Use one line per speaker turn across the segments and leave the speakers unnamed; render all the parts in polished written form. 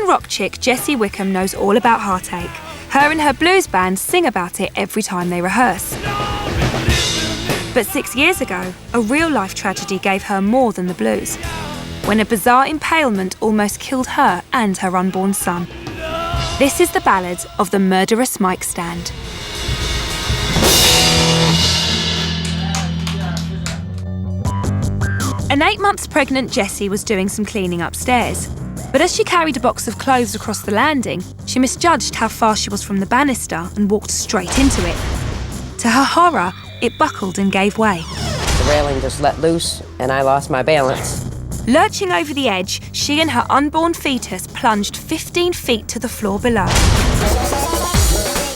American rock chick Jessie Wickham knows all about heartache. Her and her blues band sing about it every time they rehearse. But 6 years ago, a real-life tragedy gave her more than the blues, when a bizarre impalement almost killed her and her unborn son. This is the ballad of the murderous mic stand. An 8 months pregnant Jessie was doing some cleaning upstairs. But as she carried a box of clothes across the landing, she misjudged how far she was from the banister and walked straight into it. To her horror, it buckled and gave way.
The railing just let loose, and I lost my balance.
Lurching over the edge, she and her unborn fetus plunged 15 feet to the floor below.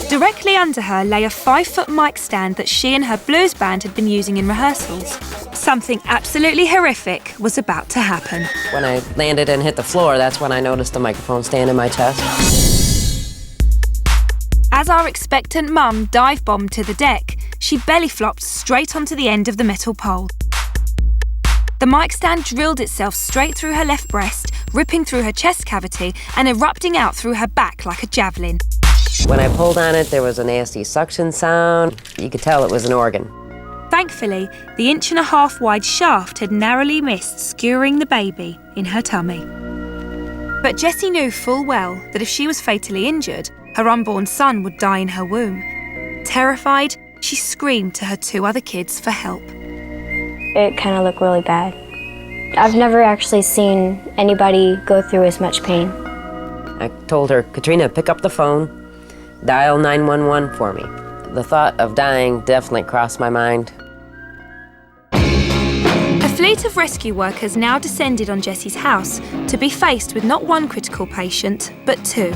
Directly under her lay a 5-foot mic stand that she and her blues band had been using in rehearsals. Something absolutely horrific was about to happen.
When I landed and hit the floor, that's when I noticed the microphone stand in my chest.
As our expectant mum dive-bombed to the deck, she belly-flopped straight onto the end of the metal pole. The mic stand drilled itself straight through her left breast, ripping through her chest cavity and erupting out through her back like a javelin.
When I pulled on it, there was a nasty suction sound. You could tell it was an organ.
Thankfully, the 1.5-inch wide shaft had narrowly missed skewering the baby in her tummy. But Jessie knew full well that if she was fatally injured, her unborn son would die in her womb. Terrified, she screamed to her 2 other kids for help.
It kind of looked really bad. I've never actually seen anybody go through as much pain.
I told her, Katrina, pick up the phone, dial 911 for me. The thought of dying definitely crossed my mind.
A fleet of rescue workers now descended on Jessie's house to be faced with not 1 critical patient, but 2.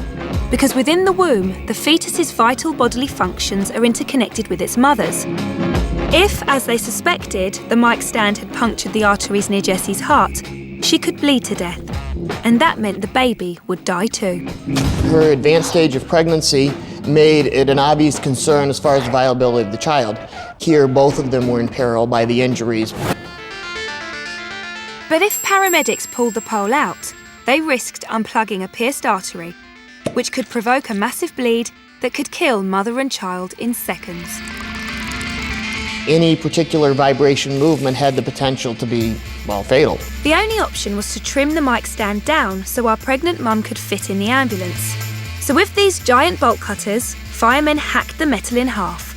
Because within the womb, the fetus's vital bodily functions are interconnected with its mother's. If, as they suspected, the mic stand had punctured the arteries near Jessie's heart, she could bleed to death. And that meant the baby would die too.
Her advanced stage of pregnancy made it an obvious concern as far as the viability of the child. Here, both of them were in peril by the injuries.
But if paramedics pulled the pole out, they risked unplugging a pierced artery, which could provoke a massive bleed that could kill mother and child in seconds.
Any particular vibration movement had the potential to be, well, fatal.
The only option was to trim the mic stand down so our pregnant mum could fit in the ambulance. So with these giant bolt cutters, firemen hacked the metal in half.